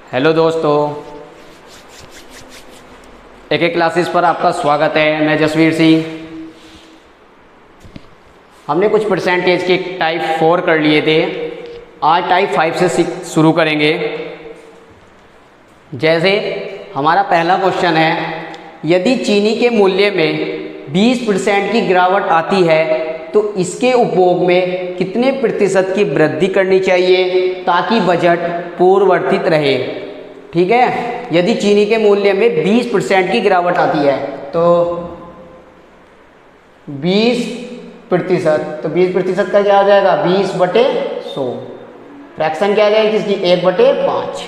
Hello दोस्तों, एक classes पर आपका स्वागत है। मैं जसवीर सिंह। हमने कुछ परसेंटेज के टाइप 4 कर लिए थे। आज टाइप 5 से शुरू करेंगे। जैसे हमारा पहला क्वेश्चन है, यदि चीनी के मूल्य में 20% की गिरावट आती है तो इसके उपभोग में कितने प्रतिशत की वृद्धि करनी चाहिए ताकि बजट पूर्ववर्तित रहे। ठीक है, यदि चीनी के मूल्य में 20% की गिरावट आती है तो 20%, तो 20% का क्या आ जाएगा 20/100। फ्रैक्शन क्या आ जाएगी किसकी 1/5।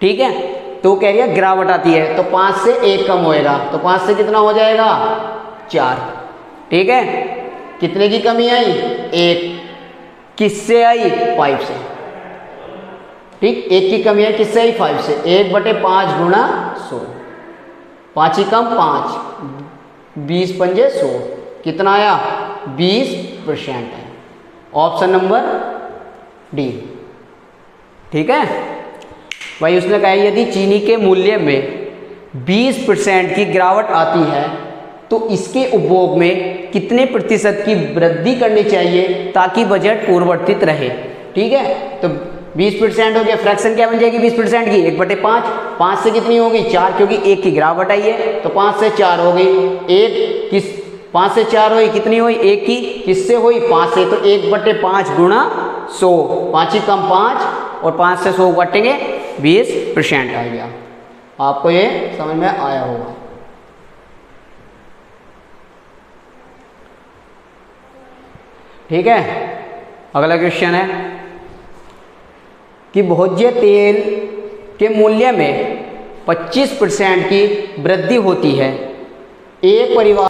ठीक है, तो कह रही है गिरावट आती है तो 5 से 1 कम होएगा, तो 5 से कितना हो जाएगा 4। ठीक है, कितने की कमी आई 1, किससे आई 5 से। ठीक, 1 की कमी है किससे आई 5 से। 1/5 गुणा 100, 5 ही कम 5, 20 पंजे 100, कितना आया 20% है। Option number D. ठीक है भाई, उसने कहा यदि चीनी के मूल्य में 20% की गिरावट आती है तो इसके उपभोग में कितने प्रतिशत की वृद्धि करनी चाहिए ताकि बजट पूर्ववर्तित रहे। ठीक है, तो 20% हो गया, फ्रैक्शन क्या बन जाएगी 20% की 1/5। 5 से कितनी होगी 4, क्योंकि 1 की गिरावट आई है तो 5 से 4 हो गई। 1 किस 5 से 4 हुई, कितनी हुई 1 की, किससे हुई 5 से, तो 1/5 गुणा 100, 5 ही कम 5 और 5 से 100 काटेंगे 20% आ गया। आपको ये समझ में आया होगा। ठीक है, अगला क्वेश्चन है कि भोज्य तेल के मूल्य में 25% की वृद्धि होती है एक परिवार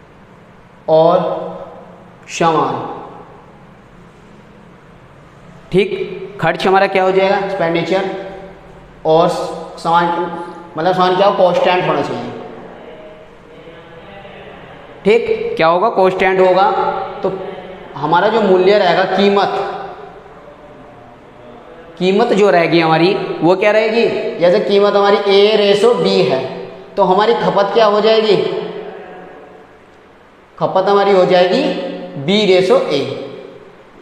और सामान। ठीक, खर्च हमारा क्या हो जाएगा एक्सपेंडिचर, और सामान मतलब सामान क्या हो कॉन्स्टेंट होना चाहिए। ठीक, क्या होगा कॉन्स्टेंट होगा, तो हमारा जो मूल्य रहेगा कीमत जो रहेगी हमारी वो क्या रहेगी, जैसे कीमत हमारी A/B है तो हमारी खपत क्या हो जाएगी, खपत हमारी हो जाएगी B/A,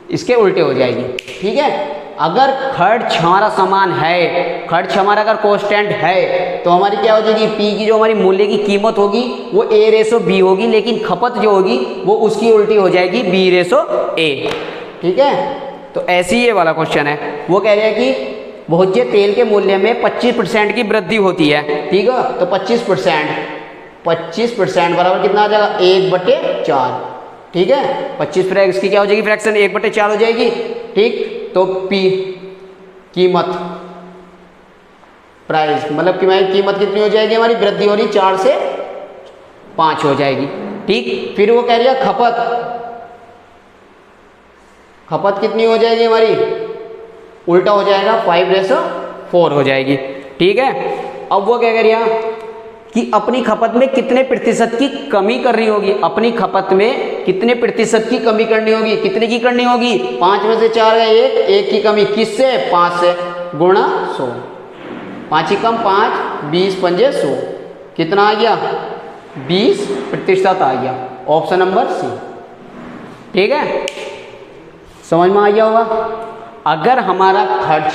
इसके उल्टे हो जाएगी। ठीक है, अगर खर्च हमारा समान है, खर्च हमारा अगर कांस्टेंट है तो हमारी क्या हो जाएगी P की जो हमारी मूल्य की कीमत होगी वो A/B होगी, लेकिन खपत जो होगी वो उसकी उल्टी हो जाएगी B/A। ठीक है, तो ऐसे ही ये वाला क्वेश्चन है। वो कह रहे हैं कि भोज्य तेल के मूल्य में 25% की वृद्धि होती है। ठीक है, तो 25% बराबर कितना आ जाएगा 1/4। ठीक है, 25 इसकी क्या हो जाएगी फ्रैक्शन 1/4 हो जाएगी। ठीक, तो P कीमत प्राइस मतलब कि हमारी कीमत कितनी हो जाएगी, हमारी वृद्धि हो रही 4 से 5 हो जाएगी। ठीक, फिर वो कह रही है खपत कितनी हो जाएगी हमारी, उल्टा हो जाएगा 5/4 हो जाएगी। ठीक है, अब वो क्या कह रही है कि अपनी खपत में कितने प्रतिशत की कमी करनी होगी, अपनी खपत में कितने प्रतिशत की कमी करनी होगी, कितने की करनी होगी 5 में से 4 गए 1 की कमी किससे 5 से गुणा 100, 5 ही कम 5, 20 पंजे 100, कितना आ गया 20% आ गया। Option number C. ठीक है, समझ में आ गया होगा। अगर हमारा खर्च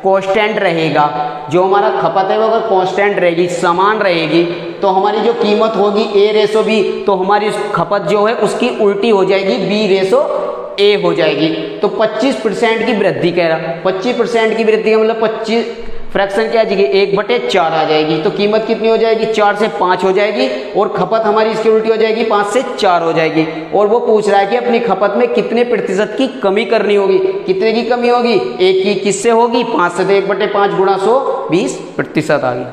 कांस्टेंट रहेगा, जो हमारा खपत है वो अगर कांस्टेंट रहेगी, समान रहेगी, तो हमारी जो कीमत होगी A/B, तो हमारी खपत जो है उसकी उल्टी हो जाएगी B/A हो जाएगी। तो 25% की वृद्धि कह रहा, 25% की वृद्धि का मतलब 25 फ्रैक्शन क्या आ जाएगी 1/4 आ जाएगी। तो कीमत कितनी हो जाएगी 4 से 5 हो जाएगी, और खपत हमारी इसकी उल्टी हो जाएगी 5 से 4 हो जाएगी। और वो पूछ रहा है कि अपनी खपत में कितने प्रतिशत की कमी करनी होगी, कितने की कमी होगी 1 की, किससे होगी 5 से, तो 1/5 गुणा 100 20% आ गई।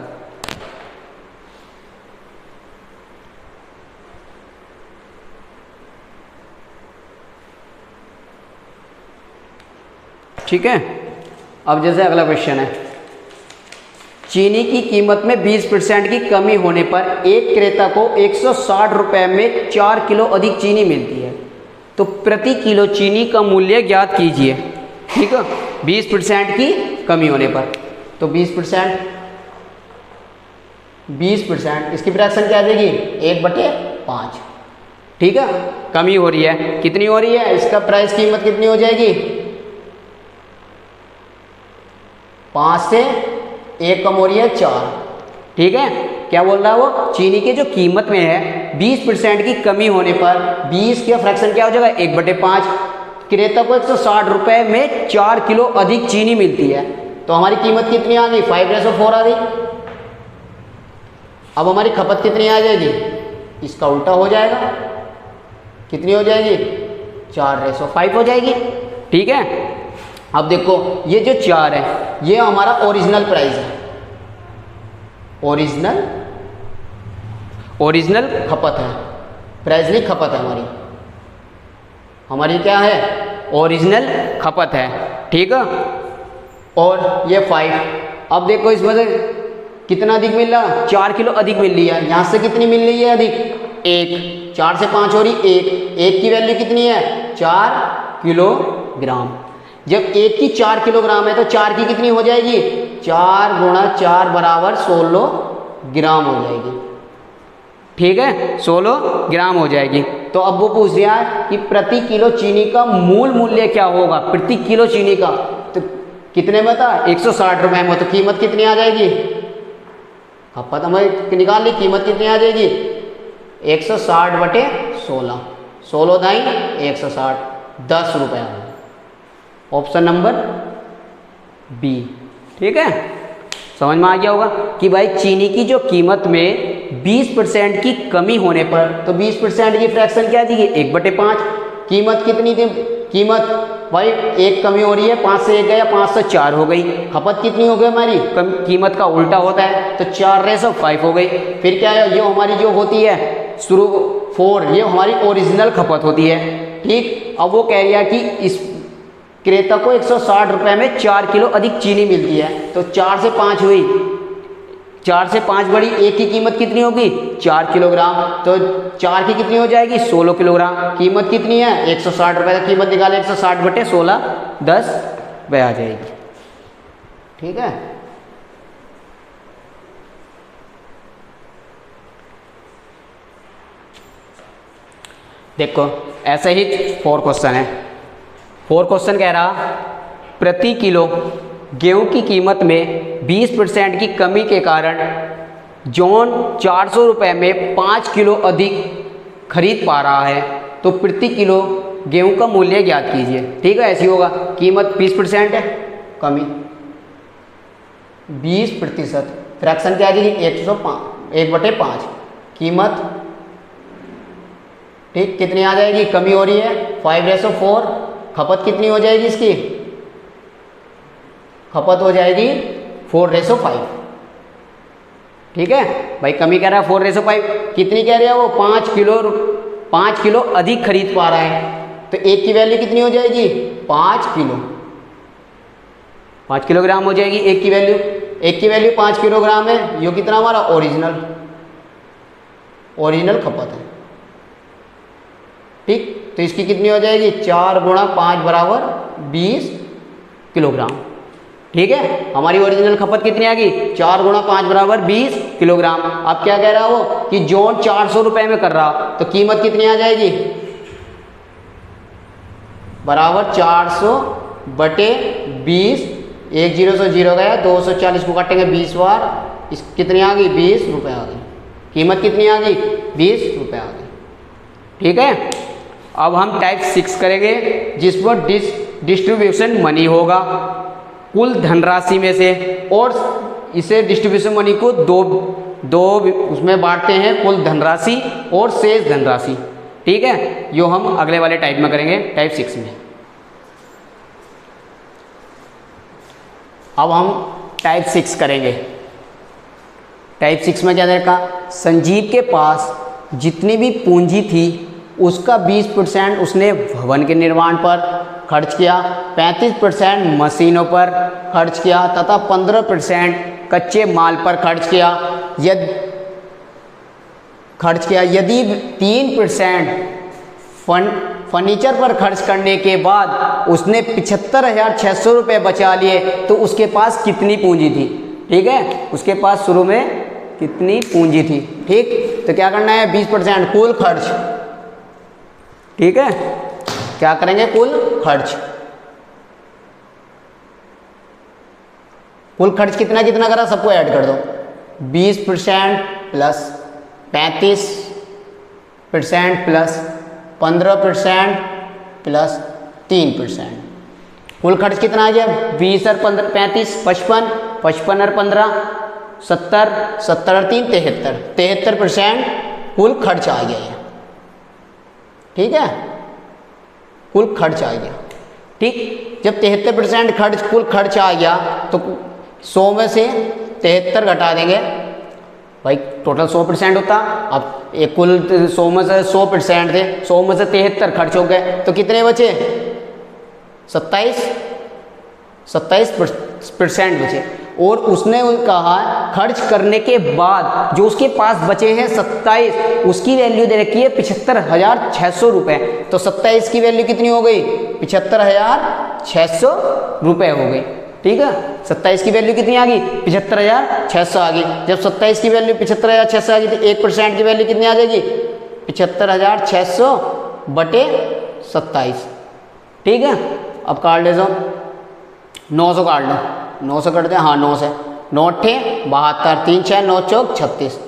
ठीक है, अब जैसे अगला क्वेश्चन है, चीनी की कीमत में 20% की कमी होने पर एक क्रेता को 160 रुपये में 4 किलो अधिक चीनी मिलती है, तो प्रति किलो चीनी का मूल्य ज्ञात कीजिए। ठीक है, 20% की कमी होने पर, तो 20% 20%, इसकी फ्रैक्शन क्या आ जाएगी 1/5। ठीक है, कमी हो रही है, कितनी हो रही है, इसका प्राइस कीमत कितनी हो जाएगी, 5 से 1 कम हो रही है 4। ठीक है, क्या बोल रहा है वो, चीनी की जो कीमत में है 20% की कमी होने पर 20 का फ्रैक्शन क्या हो जाएगा 1/5। क्रेता को 160 रुपये में 4 किलो अधिक चीनी मिलती है, तो हमारी कीमत कितनी आ गई 5/4 आ गई। अब हमारी खपत कितनी आ जाएगी, इसका उल्टा हो जाएगा, कितनी हो जाएगी 4/5 हो जाएगी। ठीक है, अब देखो ये जो 4 है ये हमारा ओरिजिनल प्राइस है, ओरिजिनल खपत है, प्राइस नहीं खपत है हमारी क्या है, ओरिजिनल खपत है। ठीक है, और ये 5, अब देखो इसमें से कितना अधिक मिल रहा, 4 किलो अधिक मिल रही है, यहाँ से कितनी मिल रही है अधिक, 1, 4 से 5 हो रही 1 की वैल्यू कितनी है 4 किलोग्राम। जब 1 की 4 किलोग्राम है तो 4 की कितनी हो जाएगी, 4 × 4 = 16 ग्राम हो जाएगी। ठीक है, 16 ग्राम हो जाएगी। तो अब वो पूछ रहा है कि प्रति किलो चीनी का मूल मूल्य क्या होगा, प्रति किलो चीनी का, तो कितने में था 160 रुपये में, तो कीमत कितनी आ जाएगी, खपत हमें निकाल ली, कीमत कितनी आ जाएगी 160/16, 16 दाई 160, 10 रुपये। Option number B. ठीक है, समझ में आ गया होगा कि भाई चीनी की जो कीमत में 20% की कमी होने पर, तो 20% की फ्रैक्शन क्या देगी 1/5। कीमत कितनी थी, कीमत भाई 1 कमी हो रही है, 5 से 1 गया, 5 से 4 हो गई, खपत कितनी हो गई हमारी, कीमत का उल्टा होता है तो 4/5 हो गई। फिर क्या है, ये हमारी जो होती है शुरू 4, ये हमारी ओरिजिनल खपत होती है। ठीक, अब वो कह रहा है कि इस क्रेता को 160 रुपये में 4 किलो अधिक चीनी मिलती है, तो 4 से 5 हुई, 4 से 5 बढ़ी, 1 की कीमत कितनी होगी 4 किलोग्राम, तो 4 की कितनी हो जाएगी 16 किलोग्राम। कीमत कितनी है 160 रुपये, का कीमत निकाले 160/16, 10 रुपये आ जाएगी। ठीक है, देखो ऐसे ही 4 क्वेश्चन है। 4 क्वेश्चन कह रहा प्रति किलो गेहूं की कीमत में 20% की कमी के कारण जॉन 400 रुपये में 5 किलो अधिक खरीद पा रहा है, तो प्रति किलो गेहूं का मूल्य ज्ञात कीजिए। ठीक है, ऐसी होगा, कीमत 20% है, कमी 20%, फ्रैक्शन क्या आ जाएगी 1/5, कीमत ठीक कितनी आ जाएगी, कमी हो रही है 5/4, खपत कितनी हो जाएगी, इसकी खपत हो जाएगी 4/5। ठीक है भाई, कमी कह रहा है 4/5, कितनी कह रहा है वो 5 किलो अधिक खरीद पा रहा है, तो 1 की वैल्यू कितनी हो जाएगी 5 किलोग्राम हो जाएगी। 1 की वैल्यू 5 किलोग्राम है, ये कितना हमारा ओरिजिनल खपत है। ठीक, तो इसकी कितनी हो जाएगी 4 × 5 = 20 किलोग्राम। ठीक है, हमारी ओरिजिनल खपत कितनी आ गई 4 × 5 = 20 किलोग्राम। अब क्या कह रहा है वो कि जॉन 400 रुपये में कर रहा, तो कीमत कितनी आ जाएगी बराबर 400/20, 1 0 से 0 गया, 240 को काटेंगे 20 बार, इस कितनी आ गई 20 रुपये आ गई, कीमत कितनी आ गई 20 रुपये आ गई। ठीक है, अब हम टाइप 6 करेंगे जिस पर डिस्ट्रीब्यूशन मनी होगा कुल धनराशि में से, और इसे डिस्ट्रीब्यूशन मनी को दो उसमें बांटते हैं, कुल धनराशि और शेष धनराशि। ठीक है, यो हम अगले वाले टाइप में करेंगे, टाइप 6 में। अब हम टाइप 6 करेंगे। टाइप 6 में क्या देखा, संजीव के पास जितनी भी पूंजी थी उसका 20% उसने भवन के निर्माण पर खर्च किया, 35% मशीनों पर खर्च किया तथा 15% कच्चे माल पर खर्च किया। यदि 3% फर्नीचर पर खर्च करने के बाद उसने 75,600 रुपये बचा लिए, तो उसके पास कितनी पूंजी थी। ठीक है, उसके पास शुरू में कितनी पूंजी थी। ठीक, तो क्या करना है 20% कुल खर्च। ठीक है, क्या करेंगे कुल खर्च। कुल खर्च कितना कितना करा सबको ऐड कर दो। 20% प्लस 35% प्लस 15% प्लस 3%। कुल खर्च कितना आ गया 20 और 15 35 55 55 और 15 70 70 और 3 73 73% कुल खर्च आ गया ये। ठीक है, कुल खर्च आ गया। ठीक, जब 73% खर्च कुल खर्च आ गया तो 100 में से 73 घटा देंगे भाई, टोटल 100% होता। अब एक कुल 100 में से 100% थे, 100 में से 73 खर्च हो गए तो कितने बचे 27% बचे। और उसने कहा खर्च करने के बाद जो उसके पास बचे हैं 27, उसकी वैल्यू दे रखी है 75,600 रुपये। तो 27 की वैल्यू कितनी हो गई 75,600 रुपये हो गई। ठीक है, 27 की वैल्यू कितनी आ गई 75,600 आ गई। जब 27 की वैल्यू 75,600 आ गई तो 1% की वैल्यू कितनी आ जाएगी 75,600 बटे 27। ठीक है, अब काट ले 900 काट लो, 900 कट दे, हाँ 9 से 9 अट्ठे 72 3 6 9 चौक 36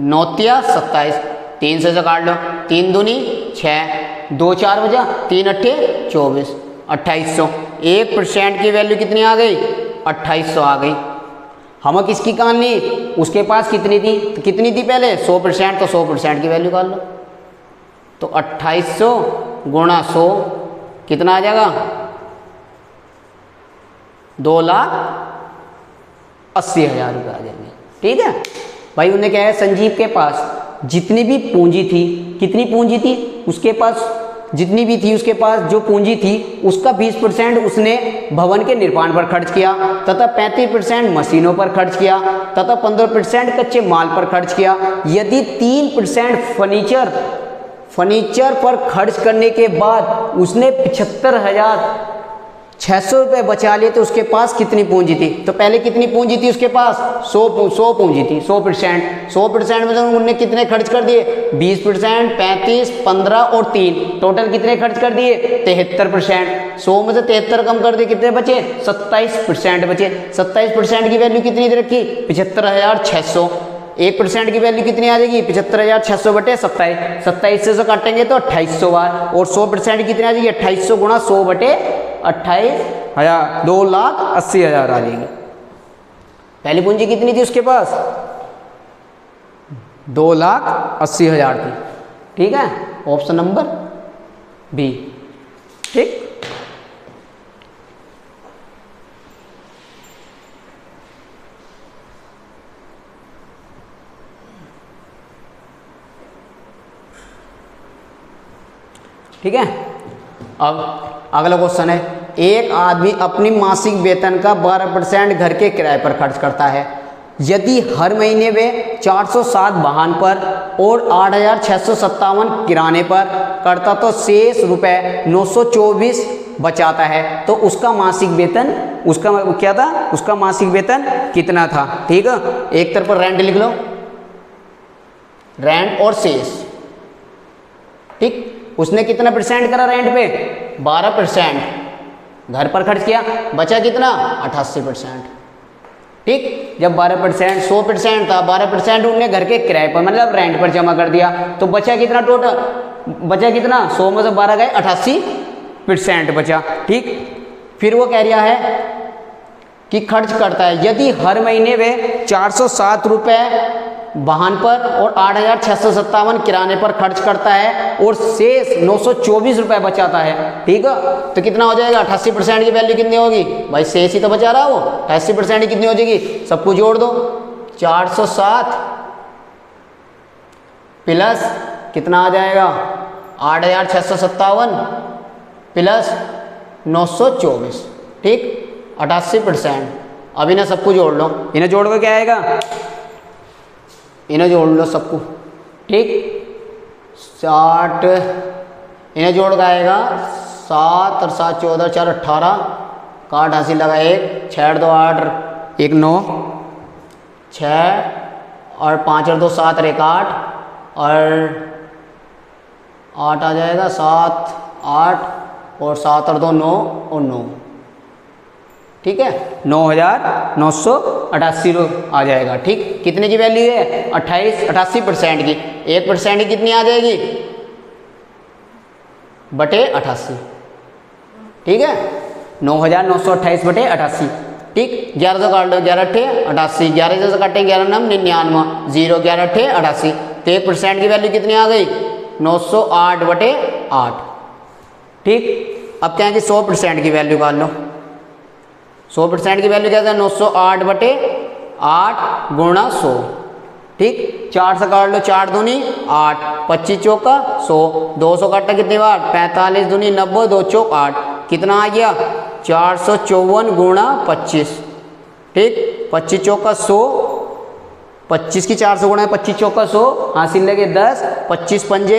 9 तिया 27 3 से काट लो, 3 दूनी 6 2 4 बजा 3 अट्ठे 24 2800। 1% की वैल्यू कितनी आ गई 2800 आ गई। हम किसकी कान ली, उसके पास कितनी थी तो कितनी थी पहले 100%, तो 100% की वैल्यू काट लो। तो 2800 गुणा 100 कितना आ जाएगा 2,80,000 रुपये आ जाएंगे। ठीक है भाई, उन्हें क्या है संजीव के पास जितनी भी पूंजी थी, कितनी पूंजी थी उसके पास, जितनी भी थी उसके पास जो पूंजी थी उसका 20% उसने भवन के निर्माण पर खर्च किया तथा 35% मशीनों पर खर्च किया तथा 15% कच्चे माल पर खर्च किया। यदि 3% फर्नीचर पर खर्च करने के बाद उसने 75,600 रुपये बचा लिए तो उसके पास कितनी पूंजी थी। तो पहले कितनी पूंजी थी उसके पास 100 पूंजी थी। 100% में तो उन्होंने कितने खर्च कर दिए 20%, 35, 15 और 3 टोटल कितने खर्च कर दिए 73%। 100 में से 73 कम कर दिए कितने बचे 27% बचे। 27% की वैल्यू कितनी दे रखी 75,600। 1% की वैल्यू कितनी आ जाएगी 75,600 बटे 27, 27 से काटेंगे तो 2800 बार। और 100% कितनी आ जाएगी 2800 गुणा 100 बटे 28,000 2,80,000 आ जाएगी। पहली पूंजी कितनी थी उसके पास 2,80,000 थी। ठीक है, ऑप्शन नंबर बी। ठीक, ठीक है। अब अगला क्वेश्चन है, एक आदमी अपनी मासिक वेतन का 12% घर के किराए पर खर्च करता है। यदि हर महीने वे 407 वाहन पर और 8,657 किराने पर करता तो शेष रुपए 924 बचाता है, तो उसका मासिक वेतन उसका क्या था, उसका मासिक वेतन कितना था। ठीक है, एक तरफ पर रेंट लिख लो, रेंट और शेष। ठीक, उसने कितना परसेंट करा रेंट पे 12%, घर पर खर्च किया, बचा कितना 88%। ठीक, जब 12% 100% था, 12% उन्होंने घर के किराए पर मतलब रेंट पर जमा कर दिया, तो बचा कितना टोटल, बचा कितना 100 में से 12 गए 88% बचा। ठीक, फिर वो कह रहा है कि खर्च करता है, यदि हर महीने वे 407 रुपये वाहन पर और 8,657 किराने पर खर्च करता है और शेष 924 रुपये बचाता है। ठीक है, तो कितना हो जाएगा 88% की वैल्यू कितनी होगी भाई, शेष ही तो बचा रहा वो, 88% की कितनी हो जाएगी, सबको जोड़ दो 407 प्लस कितना आ जाएगा 8,657 प्लस 924। ठीक, 88%। अब इन्हें सबको जोड़ लो, इन्हें जोड़ कर क्या आएगा, इन्हें जोड़ लो सबको। ठीक, 60 इन्हें जोड़ का आएगा 7 और 7 14 4 18 का 88 लगा 1 6 2 8 1 9 6 और 5 और 2 7 और 1 8 और 8 आ जाएगा 7 8 और 7 और 2 9 और 9, ठीक है 9,988 आ जाएगा। ठीक, कितने की वैल्यू है 88% की, 1% की कितनी आ जाएगी बटे 88, ठीक है 9,928 बटे 88। ठीक, 11 से काट लो, 11 अट्ठे 88, 11 से काटे 11 नम 99, 0 11 अट्ठे 88, तो 1% की वैल्यू कितनी आ गई 908 बटे 8। ठीक, अब क्या है कि 100% की वैल्यू काट लो, 100% की वैल्यू क्या है 908 बटे 8 गुणा 100। ठीक, 4 से काट लो, 4 दूनी 8, 25 चौका 100, 200 काटा कितनी बार 45 दूनी 90, 2 चौक 8, कितना आ गया 454 गुणा 25। ठीक, 25 चौका 100, 25 की 400 गुणा 25 चौका 100, हासिल लगे 10, 25 पंजे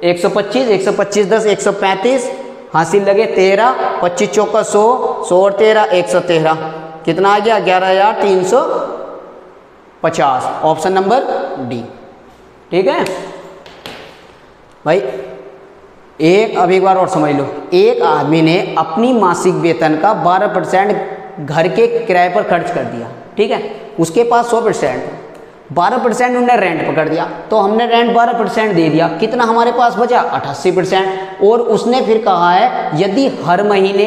125, 125 10 135, हासिल लगे 13, 25 चौका 100, 100 और 13 113, कितना आ गया 11,350, ऑप्शन नंबर डी। ठीक है भाई, अब एक बार और समझ लो, एक आदमी ने अपनी मासिक वेतन का 12% घर के किराए पर खर्च कर दिया। ठीक है, उसके पास 100%, 12% उन्होंने रेंट पकड़ दिया, तो हमने रेंट 12% दे दिया, कितना हमारे पास बचा 88%। और उसने फिर कहा है यदि हर महीने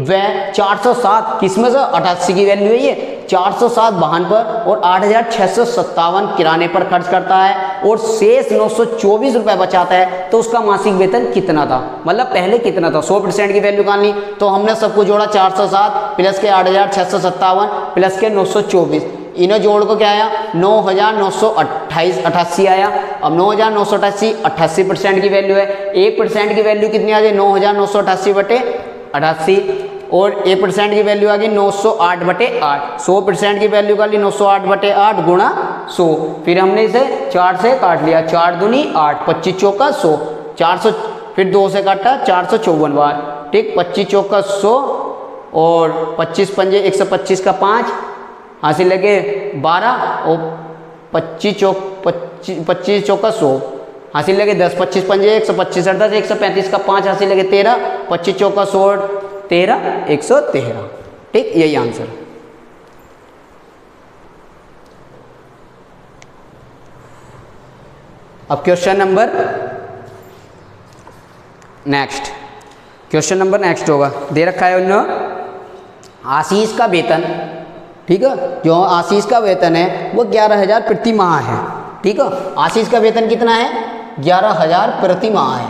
वह 407 किसमें से 88 की वैल्यू है ये 407 वाहन पर और 8,657 किराने पर खर्च करता है और शेष 924 रुपये बचाता है, तो उसका मासिक वेतन कितना था, मतलब पहले कितना था। 100% की वैल्यू निकालनी, तो हमने सबको जोड़ा 407 प्लस के 8,657 प्लस के 924, इन्हें जोड़ को क्या आया 9,988 आया। अब 9,988 88% की वैल्यू है, 1% की वैल्यू कितनी आ गई 9,988 बटे 88 और 1% की वैल्यू आ गई 908 बटे 8। 100% की वैल्यू का ली 908 बटे 8 गुणा 100, फिर हमने इसे 4 से काट लिया, 4 दूनी 8, 25 चौका 100, 400 फिर 2 से काटा 454 बार। ठीक, 25 चौका 100 और 25 पंजे 125 का 5, हासिल लगे 12 और 25 चौका 100, हासिल लगे 10, 25 पंजे 125 10, 135 का 5, हासिल लगे 13, 25 चौका 100 13 113। ठीक, यही आंसर। अब क्वेश्चन नंबर नेक्स्ट होगा, दे रखा है उन्होंने आशीष का वेतन। ठीक है, जो आशीष का वेतन है वो 11,000 प्रति माह है। ठीक है, आशीष का वेतन कितना है 11,000 प्रति माह है।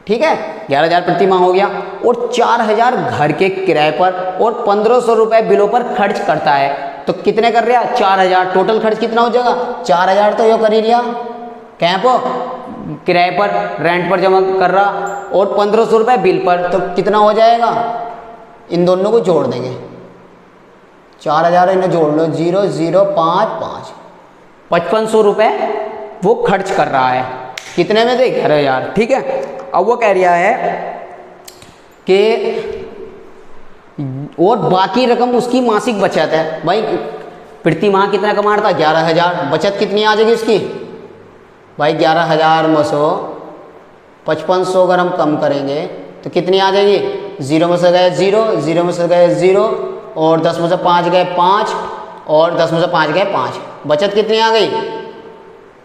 ठीक है, 11,000 प्रति माह हो गया और 4,000 घर के किराए पर और 1,500 रुपये बिलों पर खर्च करता है, तो कितने कर रहा 4,000, टोटल खर्च कितना हो जाएगा 4,000 तो यो कर ही लिया, कहाँ पर किराए पर रेंट पर जमा कर रहा और 1,500 रुपये बिल पर, तो कितना हो जाएगा, इन दोनों को जोड़ देंगे, 4,000 इन्हें जोड़ लो 0 0 5 5, 5,500 रुपये वो खर्च कर रहा है, कितने में से 11,000। ठीक है, अब वो कह रहा है कि और बाकी रकम उसकी मासिक बचत है। भाई प्रति माह कितना कमा रहा था 11,000, बचत कितनी आ जाएगी उसकी भाई 11,000 में से 5,500 अगर हम कम करेंगे तो कितनी आ जाएगी, 0 में से गए 0, 0 में से गए 0 और 10 में से 5 गए 5 और 10 में से 5 गए 5, बचत कितनी आ गई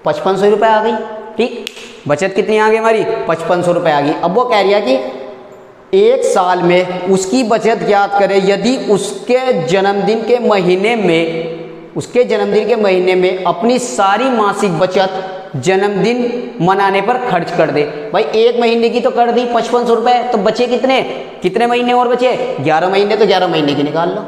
5,500 रुपये आ गई। ठीक, बचत कितनी आ गई हमारी 5,500 रुपये आ गई। अब वो कह रही है कि एक साल में उसकी बचत ज्ञात करें यदि उसके जन्मदिन के महीने में अपनी सारी मासिक बचत जन्मदिन मनाने पर खर्च कर दे। भाई एक महीने की तो कर दी 5,500 रुपये, तो बचे कितने महीने और बचे 11 महीने, तो 11 महीने की निकाल लो।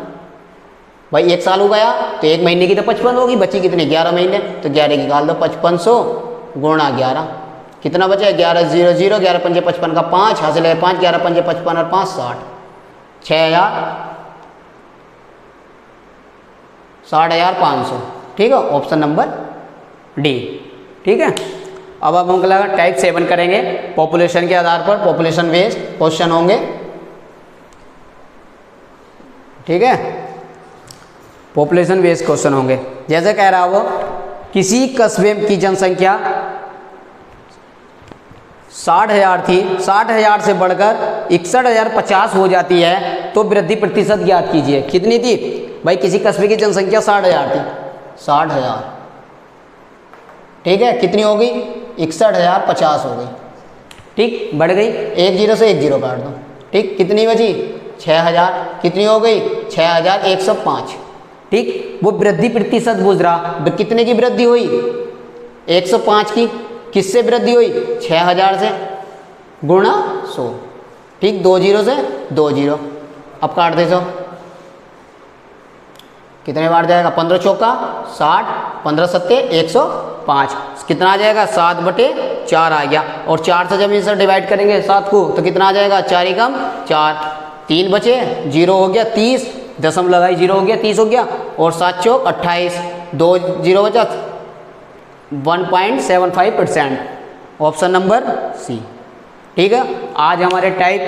भाई एक साल हो गया तो एक महीने की तो 55 होगी, बची कितने 11 महीने, तो 11 की निकाल दो, 5,500 गुणा 11, कितना बचा 11 0 0, 11 पंजे 55 का 5, हासिल है 5, 11 पंजे 55 और 5 60, 60,500। ठीक है, ऑप्शन नंबर डी। ठीक है, अब हम लगा टाइप 7 करेंगे, पॉपुलेशन के आधार पर पॉपुलेशन बेस्ड क्वेश्चन होंगे। ठीक है, पॉपुलेशन बेस्ड क्वेश्चन होंगे। जैसे कह रहा वो किसी कस्बे की जनसंख्या 60,000 थी, 60,000 से बढ़कर 61,050 हो जाती है तो वृद्धि प्रतिशत ज्ञात कीजिए। कितनी थी भाई? किसी कस्बे की जनसंख्या 60,000 थी, 60,000, ठीक है, कितनी हो गई? 61,050 हो गई, ठीक, बढ़ गई, एक जीरो से एक जीरो काट दो, ठीक, कितनी बची? 6,000, कितनी हो गई? 6,105, ठीक। वो वृद्धि प्रतिशत पूछ रहा, कितने की वृद्धि हुई? 105 की। किससे वृद्धि हुई? 6,000 से, गुणा 100, ठीक, 2 जीरो से 2 जीरो। अब काट दे सो, कितने बार जाएगा? 15 चौका 60, 15 सत्ते 105, कितना आ जाएगा? 7/4 आ गया। और 4 से जब इसे डिवाइड करेंगे 7 को तो कितना आ जाएगा? 4 एकम 4, 3 बचे, 0 हो गया 30, दशम लगाई 0 हो गया 30 हो गया, और 7 चौक 28, 2 जीरो बचा 1.75%, ऑप्शन नंबर सी, ठीक है। आज हमारे टाइप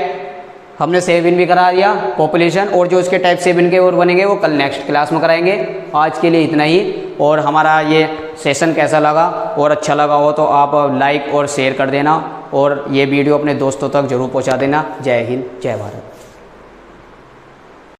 हमने 7 भी करा दिया पॉपुलेशन, और जो इसके टाइप 7 के और बनेंगे वो कल नेक्स्ट क्लास में कराएंगे। आज के लिए इतना ही। और हमारा ये सेशन कैसा लगा और अच्छा लगा हो तो आप लाइक और शेयर कर देना, और ये वीडियो अपने दोस्तों तक जरूर पहुंचा देना। जय हिंद, जय भारत।